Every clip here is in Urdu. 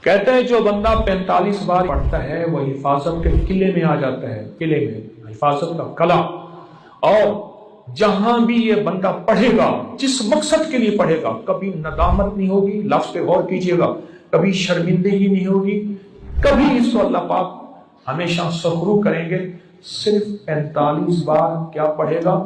کہتے ہیں جو بندہ 45 بار پڑھتا ہے وہ حفاظت کے قلعے میں آ جاتا ہے، قلعے میں حفاظت کا قلعہ۔ اور جہاں بھی یہ بندہ پڑھے گا، جس مقصد کے لیے پڑھے گا، کبھی ندامت نہیں ہوگی، لفظ پہ غور کیجئے گا، کبھی شرمندگی نہیں ہوگی، کبھی اس کو اللہ پاک ہمیشہ سخرو کریں گے۔ صرف 45 بار کیا پڑھے گا؟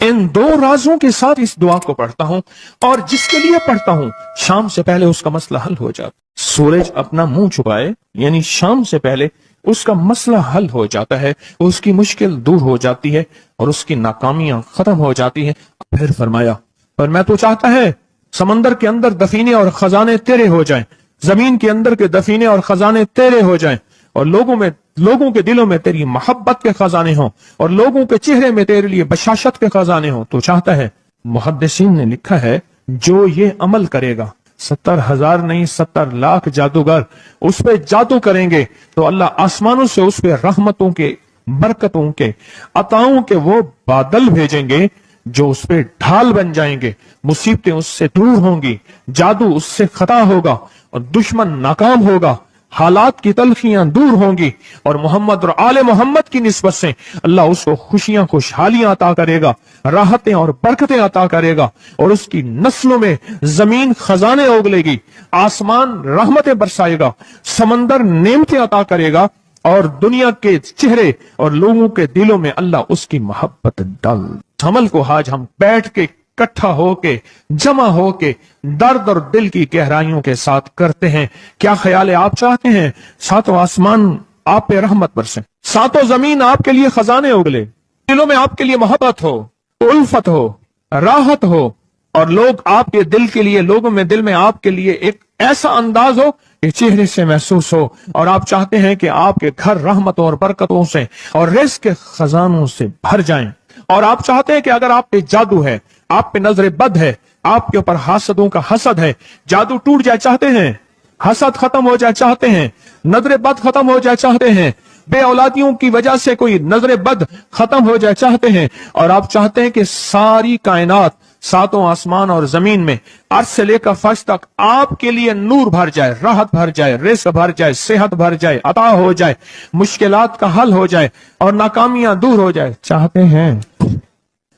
ان دو رازوں کے ساتھ اس دعا کو پڑھتا ہوں، اور جس کے لیے پڑھتا ہوں شام سے پہلے اس کا مسئلہ حل ہو جاتا۔ سورج اپنا منہ چھپائے یعنی شام سے پہلے اس کا مسئلہ حل ہو جاتا ہے، اس کی مشکل دور ہو جاتی ہے اور اس کی ناکامیاں ختم ہو جاتی ہیں۔ پھر فرمایا، پر میں تو چاہتا ہے سمندر کے اندر دفینے اور خزانے تیرے ہو جائیں، زمین کے اندر کے دفینے اور خزانے تیرے ہو جائیں، اور لوگوں کے دلوں میں تیری محبت کے خزانے ہوں، اور لوگوں کے چہرے میں تیرے لیے بشاشت کے خزانے ہوں۔ تو چاہتا ہے، محدثین نے لکھا ہے، جو یہ عمل کرے گا، 70,000 نہیں 70,00,000 جادوگر اس پہ جادو کریں گے تو اللہ آسمانوں سے اس پہ رحمتوں کے، برکتوں کے، عطاؤں کے وہ بادل بھیجیں گے جو اس پہ ڈھال بن جائیں گے، مصیبتیں اس سے دور ہوں گی، جادو اس سے خطا ہوگا اور دشمن ناکام ہوگا، حالات کی تلخیاں دور ہوں گی، اور محمد اور آل محمد کی نسبت سے اللہ اس کو خوشیاں، خوشحالیاں عطا کرے گا، راحتیں اور برکتیں عطا کرے گا، اور اس کی نسلوں میں زمین خزانے اگلے گی، آسمان رحمتیں برسائے گا، سمندر نعمتیں عطا کرے گا، اور دنیا کے چہرے اور لوگوں کے دلوں میں اللہ اس کی محبت ڈال۔ عمل کو آج ہم بیٹھ کے اکٹھا ہو کے، جمع ہو کے، درد اور دل کی گہرائیوں کے ساتھ کرتے ہیں۔ کیا خیال ہے؟ آپ چاہتے ہیں ساتوں آسمان آپ پہ رحمت برسے، ساتوں زمین آپ کے لیے خزانے اگلے، دلوں میں آپ کے لیے محبت ہو، الفت ہو، راحت ہو، اور لوگ آپ کے دل کے لیے، لوگوں میں دل میں آپ کے لیے ایک ایسا انداز ہو کہ چہرے سے محسوس ہو، اور آپ چاہتے ہیں کہ آپ کے گھر رحمتوں اور برکتوں سے اور رزق کے خزانوں سے بھر جائیں، اور آپ چاہتے ہیں کہ اگر آپ پہ جادو ہے، آپ پہ نظر بد ہے، آپ کے اوپر حاسدوں کا حسد ہے، جادو ٹوٹ جائے چاہتے ہیں، حسد ختم ہو جائے چاہتے ہیں، نظر بد ختم ہو جائے چاہتے ہیں، بے اولادیوں کی وجہ سے کوئی نظر بد ختم ہو جائے چاہتے ہیں، اور آپ چاہتے ہیں کہ ساری کائنات، ساتوں آسمان اور زمین میں، عرش سے لے کر فرش تک آپ کے لیے نور بھر جائے، راحت بھر جائے، رزق بھر جائے، صحت بھر جائے، عطا ہو جائے، مشکلات کا حل ہو جائے اور ناکامیاں دور ہو جائے چاہتے ہیں۔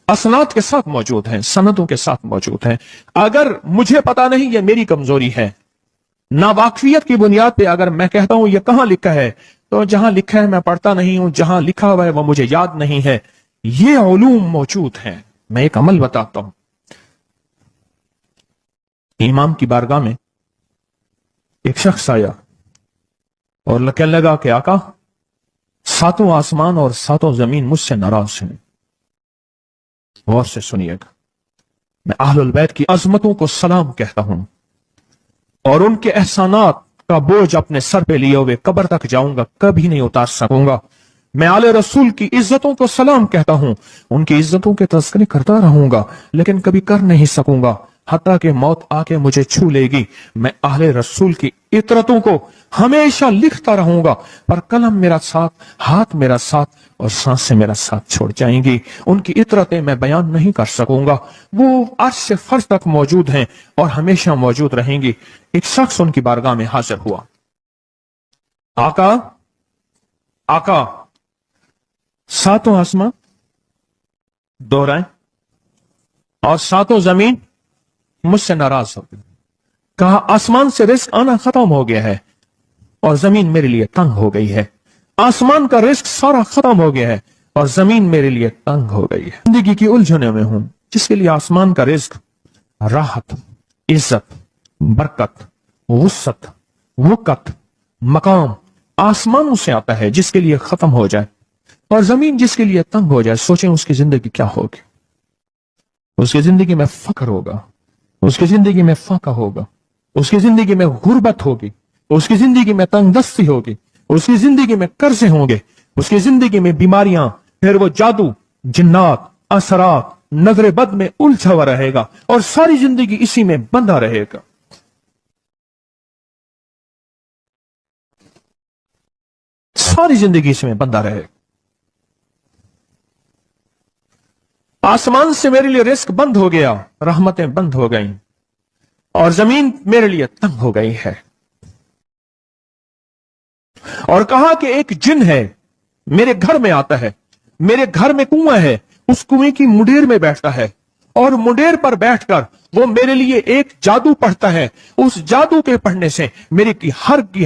اسناد کے ساتھ موجود ہیں، سندوں کے ساتھ موجود ہیں۔ اگر مجھے پتا نہیں، یہ میری کمزوری ہے، ناواقفیت کی بنیاد پہ اگر میں کہتا ہوں یہ کہاں لکھا ہے، تو جہاں لکھا ہے میں پڑھتا نہیں ہوں، جہاں لکھا ہوا ہے وہ مجھے یاد نہیں ہے۔ یہ علوم موجود ہیں۔ میں ایک عمل بتاتا ہوں۔ امام کی بارگاہ میں ایک شخص آیا اور کہنے لگا کہ آقا، ساتوں آسمان اور ساتوں زمین مجھ سے ناراض ہیں۔ غور سے سنیے گا، میں اہل البیت کی عظمتوں کو سلام کہتا ہوں، اور ان کے احسانات کا بوجھ اپنے سر پہ لیے ہوئے قبر تک جاؤں گا، کبھی نہیں اتار سکوں گا۔ میں آل رسول کی عزتوں کو سلام کہتا ہوں، ان کی عزتوں کے تذکرے کرتا رہوں گا، لیکن کبھی کر نہیں سکوں گا، حتیٰ کہ موت آ کے مجھے چھو لے گی۔ میں اہل رسول کی عطرتوں کو ہمیشہ لکھتا رہوں گا، پر قلم میرا ساتھ، ہاتھ میرا ساتھ اور سانسیں میرا ساتھ چھوڑ جائیں گی۔ ان کی عطرتیں میں بیان نہیں کر سکوں گا، وہ عرش سے فرش تک موجود ہیں اور ہمیشہ موجود رہیں گی۔ ایک شخص ان کی بارگاہ میں حاضر ہوا۔ آقا، آقا، ساتوں آسمان دوہرائیں اور ساتوں زمین مجھ سے ناراض ہو گئی۔ کہا آسمان سے رزق آنا ختم ہو گیا ہے اور زمین میرے لیے تنگ ہو گئی ہے۔ آسمان کا رزق سارا ختم ہو گیا ہے اور زمین میرے لیے تنگ ہو گئی ہے۔ زندگی کی الجھنوں میں ہوں، جس کے لیے آسمان کا رزق، راحت، عزت، برکت، وسعت، وقت، مقام آسمانوں سے آتا ہے، جس کے لیے ختم ہو جائے، اور زمین جس کے لیے تنگ ہو جائے، سوچیں اس کی زندگی کیا ہوگی۔ اس کی زندگی میں فقر ہوگا، اس کی زندگی میں فاقہ ہوگا، اس کی زندگی میں غربت ہوگی، اس کی زندگی میں تنگ دستی ہوگی، اس کی زندگی میں قرضے ہوں گے، اس کی زندگی میں بیماریاں، پھر وہ جادو، جنات، اثرات، نظر بد میں الجھا ہوا رہے گا، اور ساری زندگی اسی میں بندھا رہے گا۔ ساری زندگی اس میں بندھا رہے گا۔ آسمان سے میرے لیے رزق بند ہو گیا، رحمتیں بند ہو گئیں، اور زمین میرے لیے تنگ ہو گئی ہے۔ اور کہا کہ ایک جن ہے میرے گھر میں آتا ہے, میرے گھر میں کنواں ہے, اس کنویں کی مڈیر میں بیٹھتا ہے, اور مڈیر پر بیٹھ کر وہ میرے لیے ایک جادو پڑھتا ہے. اس جادو کے پڑھنے سے میری کی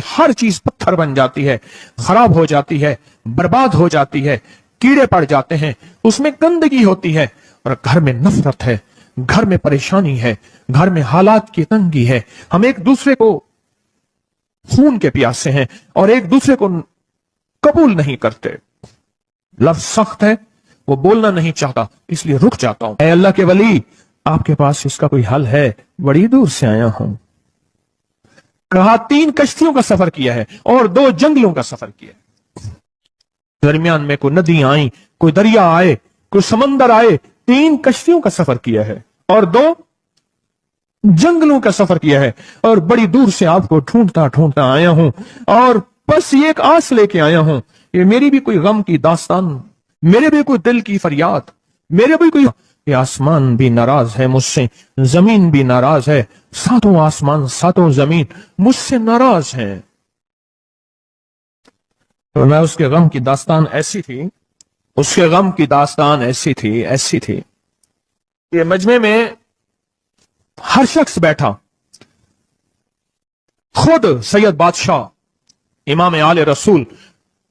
ہر چیز پتھر بن جاتی ہے, خراب ہو جاتی ہے, برباد ہو جاتی ہے, کیڑے پڑ جاتے ہیں, اس میں گندگی ہوتی ہے, اور گھر میں نفرت ہے, گھر میں پریشانی ہے, گھر میں حالات کی تنگی ہے, ہم ایک دوسرے کو خون کے پیاسے ہیں اور ایک دوسرے کو قبول نہیں کرتے. لفظ سخت ہے, وہ بولنا نہیں چاہتا, اس لیے رک جاتا ہوں. اے اللہ کے ولی, آپ کے پاس اس کا کوئی حل ہے؟ بڑی دور سے آیا ہوں. کہا 3 کشتیوں کا سفر کیا ہے اور 2 جنگلوں کا سفر کیا ہے. درمیان میں کوئی ندیاں آئیں, کوئی دریا آئے, کوئی سمندر آئے. 3 کشتیوں کا سفر کیا ہے اور 2 جنگلوں کا سفر کیا ہے, اور بڑی دور سے آپ کو ڈھونڈتا ڈھونڈتا آیا ہوں, اور بس یہ ایک آس لے کے آیا ہوں. یہ میری بھی کوئی غم کی داستان, میرے بھی کوئی دل کی فریاد, میرے بھی کوئی. یہ آسمان بھی ناراض ہے مجھ سے, زمین بھی ناراض ہے, 7 آسمان 7 زمین مجھ سے ناراض ہیں. تو میں اس کے غم کی داستان ایسی تھی, اس کے غم کی داستان ایسی تھی کہ مجمع میں ہر شخص بیٹھا, خود سید بادشاہ امام آل رسول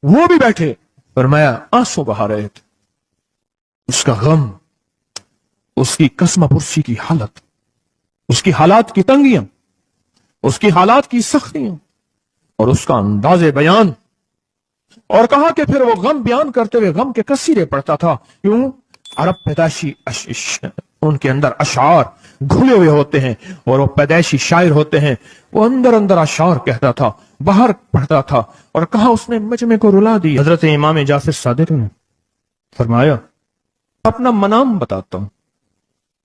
وہ بھی بیٹھے. فرمایا آنسو بہا رہے تھے. اس کا غم, اس کی قسمہ پرسی کی حالت, اس کی حالات کی تنگیاں, اس کی حالات کی سختیاں, اور اس کا انداز بیان. اور کہا کہ پھر وہ غم بیان کرتے ہوئے غم کے قصیدے پڑھتا تھا. کیوں؟ عرب پیدائشی ان کے اندر اشعار گھلے ہوئے ہوتے ہیں, اور وہ پیدائشی شاعر ہوتے ہیں. وہ اندر اشعار کہتا تھا, باہر پڑھتا تھا. اور کہا اس نے مجمع کو رلا دی. حضرت امام جعفر صادق نے فرمایا اپنا منام بتاتا ہوں,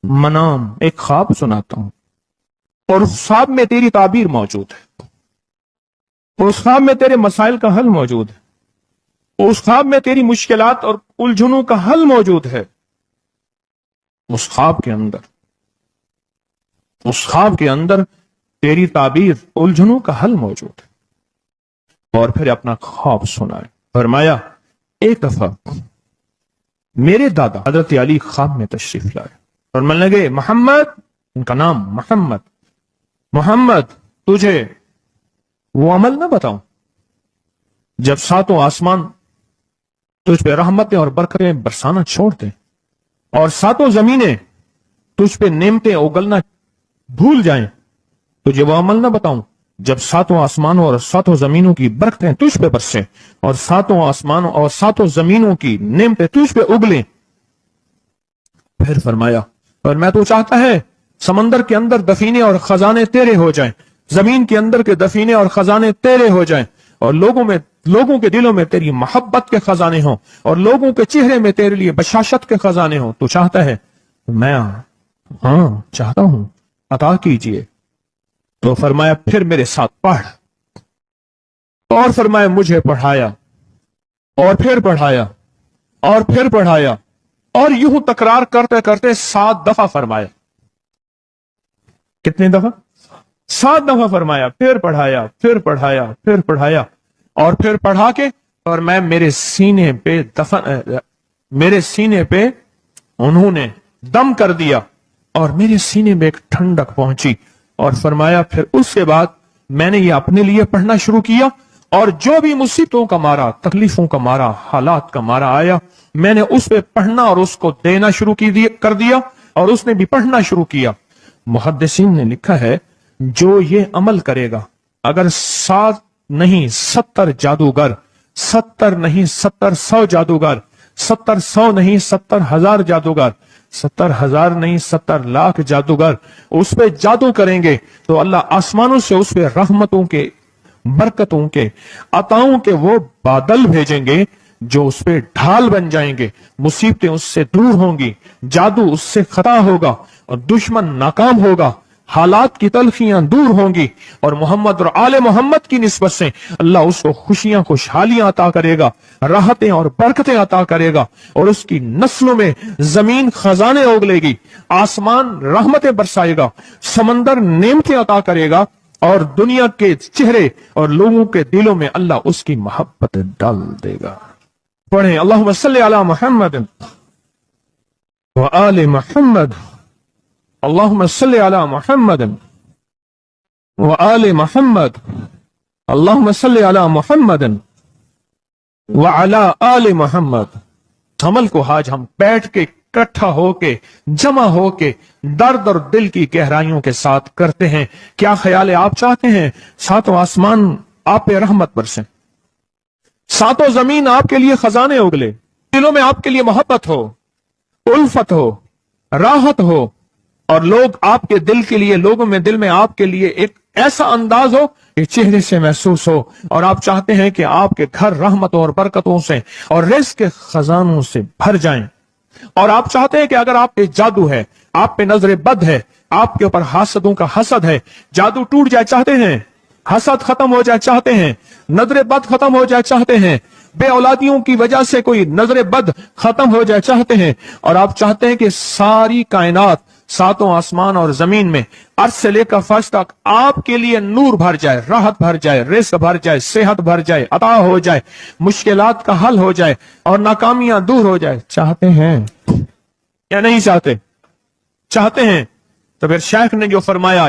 منام ایک خواب سناتا ہوں, اور اس خواب میں تیری تعبیر موجود ہے, اس خواب میں تیرے مسائل کا حل موجود ہے, اس خواب میں تیری مشکلات اور الجھنوں کا حل موجود ہے. اس خواب کے اندر تیری تعبیر, الجھنوں کا حل موجود ہے. اور پھر اپنا خواب سنائے. فرمایا ایک دفعہ میرے دادا حضرت علی خواب میں تشریف لائے اور ملنے لگے, محمد, ان کا نام محمد, تجھے وہ عمل نہ بتاؤں جب 7 آسمان تجھ پہ رحمتیں اور برکتیں برسانا چھوڑ دیں, اور 7 زمینیں تجھ پہ نعمتیں اگلنا بھول جائیں. تجھے وہ عمل نہ بتاؤں جب 7 آسمانوں اور 7 زمینوں کی برکتیں تجھ پہ برسیں, اور 7 آسمانوں اور 7 زمینوں کی نعمتیں تجھ پہ اگلیں. پھر فرمایا, اور میں تو چاہتا ہے سمندر کے اندر دفینے اور خزانے تیرے ہو جائیں, زمین کے اندر کے دفینے اور خزانے تیرے ہو جائیں, اور لوگوں کے دلوں میں تیری محبت کے خزانے ہوں, اور لوگوں کے چہرے میں تیرے لیے بشاشت کے خزانے ہوں. تو چاہتا ہے؟ میں ہاں چاہتا ہوں, عطا کیجئے. تو فرمایا پھر میرے ساتھ پڑھ. اور فرمایا مجھے پڑھایا, اور پھر پڑھایا, اور پھر پڑھایا, اور یوں تکرار کرتے کرتے 7 دفعہ فرمایا. کتنی دفعہ؟ 7 دفعہ فرمایا. پھر پڑھایا, پھر پڑھایا, پھر پڑھایا, اور پھر پڑھا کے, اور میں میرے سینے پہ انہوں نے دم کر دیا, اور میرے سینے میں ایک ٹھنڈک پہنچی. اور فرمایا پھر اس کے بعد میں نے یہ اپنے لیے پڑھنا شروع کیا, اور جو بھی مصیبتوں کا مارا, تکلیفوں کا مارا, حالات کا مارا آیا, میں نے اس پہ پڑھنا اور اس کو دینا شروع کر دیا, اور اس نے بھی پڑھنا شروع کیا. محدثین نے لکھا ہے جو یہ عمل کرے گا, اگر 7 نہیں 70 جادوگر, 70 نہیں 70 جادوگر, 70 نہیں 70,000 جادوگر, 70,000 نہیں 70 لاکھ جادوگر اس پہ جادو کریں گے, تو اللہ آسمانوں سے اس پہ رحمتوں کے, برکتوں کے, عطاؤں کے وہ بادل بھیجیں گے جو اس پہ ڈھال بن جائیں گے. مصیبتیں اس سے دور ہوں گی, جادو اس سے خطا ہوگا, اور دشمن ناکام ہوگا, حالات کی تلخیاں دور ہوں گی, اور محمد اور آل محمد کی نسبت سے اللہ اس کو خوشیاں, خوشحالیاں عطا کرے گا, راحتیں اور برکتیں عطا کرے گا, اور اس کی نسلوں میں زمین خزانے اگلے گی, آسمان رحمتیں برسائے گا, سمندر نعمتیں عطا کرے گا, اور دنیا کے چہرے اور لوگوں کے دلوں میں اللہ اس کی محبت ڈال دے گا. پڑھیں اللہم صلی علی محمد وآل محمد. اللہم صلی علی محمد وآل محمد. اللہم صلی علی محمد وعلی آل محمد. عمل کو آج ہم بیٹھ کے اکٹھا ہو کے جمع ہو کے درد اور دل کی گہرائیوں کے ساتھ کرتے ہیں. کیا خیال ہے؟ آپ چاہتے ہیں ساتوں آسمان آپ پہ رحمت برسیں، ساتوں زمین آپ کے لیے خزانے اگلے، دلوں میں آپ کے لیے محبت ہو، الفت ہو، راحت ہو، اور لوگ آپ کے دل کے لیے، لوگوں میں دل میں آپ کے لیے ایک ایسا انداز ہو کہ چہرے سے محسوس ہو، اور آپ چاہتے ہیں کہ آپ کے گھر رحمتوں اور برکتوں سے اور رزق کے خزانوں سے بھر جائیں، اور آپ چاہتے ہیں کہ اگر آپ پہ جادو ہے، آپ پہ نظر بد ہے، آپ کے اوپر حاسدوں کا حسد ہے، جادو ٹوٹ جائے چاہتے ہیں، حسد ختم ہو جائے چاہتے ہیں، نظر بد ختم ہو جائے چاہتے ہیں، بے اولادیوں کی وجہ سے کوئی نظر بد ختم ہو جائے چاہتے ہیں، اور آپ چاہتے ہیں کہ ساری کائنات، ساتوں آسمان اور زمین میں عرش سے لے کر فرش تک آپ کے لیے نور بھر جائے، راحت بھر جائے، رزق بھر جائے، صحت بھر جائے، عطا ہو جائے، مشکلات کا حل ہو جائے اور ناکامیاں دور ہو جائے، چاہتے ہیں یا نہیں چاہتے؟ چاہتے ہیں. تو پھر شیخ نے جو فرمایا،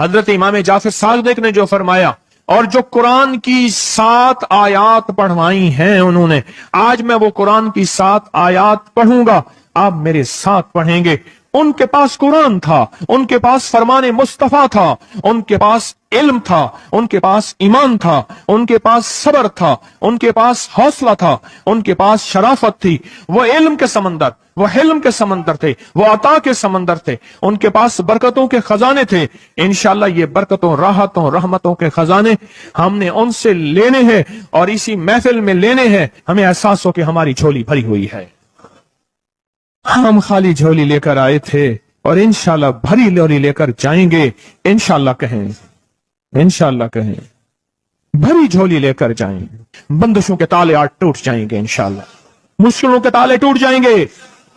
حضرت امام جعفر صادق نے جو فرمایا، اور جو قرآن کی 7 آیات پڑھوائی ہیں انہوں نے، آج میں وہ قرآن کی 7 آیات پڑھوں گا، آپ میرے ساتھ پڑھیں گے. ان کے پاس قرآن تھا، ان کے پاس فرمان مصطفیٰ تھا، ان کے پاس علم تھا، ان کے پاس ایمان تھا، ان کے پاس صبر تھا، ان کے پاس حوصلہ تھا، ان کے پاس شرافت تھی. وہ علم کے سمندر، وہ حلم کے سمندر تھے، وہ عطا کے سمندر تھے، ان کے پاس برکتوں کے خزانے تھے. انشاءاللہ یہ برکتوں، راحتوں، رحمتوں کے خزانے ہم نے ان سے لینے ہیں اور اسی محفل میں لینے ہیں. ہمیں احساس ہو کہ ہماری جھولی بھری ہوئی ہے، ہم خالی جھولی لے کر آئے تھے اور انشاءاللہ بھری جھولی لے کر جائیں گے. انشاءاللہ کہیں، انشاءاللہ کہیں، بھری جھولی لے کر جائیں گے. بندشوں کے تالے آج ٹوٹ جائیں گے انشاءاللہ، مشکلوں کے تالے ٹوٹ جائیں گے،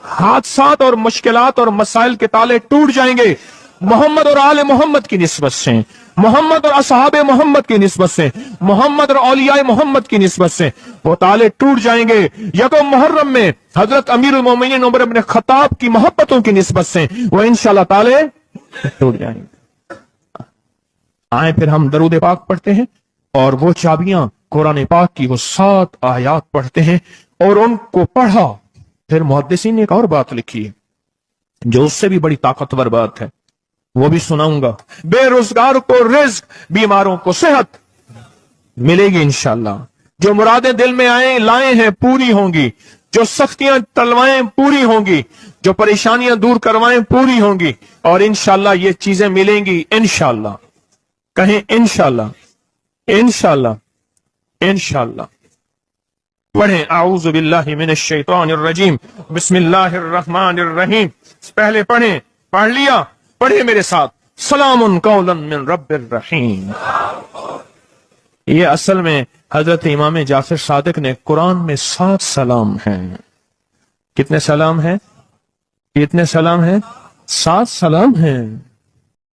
حادثات اور مشکلات اور مسائل کے تالے ٹوٹ جائیں گے. محمد اور آل محمد کی نسبت سے، محمد اور اصحاب محمد کی نسبت سے، محمد اور اولیاء محمد کی نسبت سے وہ تالے ٹوٹ جائیں گے. یکم محرم میں حضرت امیر المومنین عمر بن خطاب کی محبتوں کی نسبت سے وہ انشاءاللہ تالے ٹوٹ جائیں گے. آئیں پھر ہم درود پاک پڑھتے ہیں اور وہ چابیاں قرآن پاک کی وہ 7 آیات پڑھتے ہیں. اور ان کو پڑھا پھر محدثین نے ایک اور بات لکھی ہے جو اس سے بھی بڑی طاقتور بات ہے، وہ بھی سناؤں گا. بے روزگار کو رزق، بیماروں کو صحت ملے گی انشاءاللہ. جو مرادیں دل میں لائے ہیں پوری ہوں گی، جو سختیاں ٹلوائیں پوری ہوں گی، جو پریشانیاں دور کروائیں پوری ہوں گی، اور انشاءاللہ یہ چیزیں ملیں گی انشاءاللہ. کہیں انشاءاللہ، انشاءاللہ، انشاءاللہ. پڑھیں اعوذ باللہ من الشیطان الرجیم، بسم اللہ الرحمن الرحیم. پہلے پڑھیں، پڑھ لیا؟ پڑھیں میرے ساتھ، سلام قولا من رب الرحیم. یہ اصل میں حضرت امام جعفر صادق نے قرآن میں 7 سلام ہیں. کتنے سلام ہیں؟ کتنے سلام ہیں؟ 7 سلام ہیں.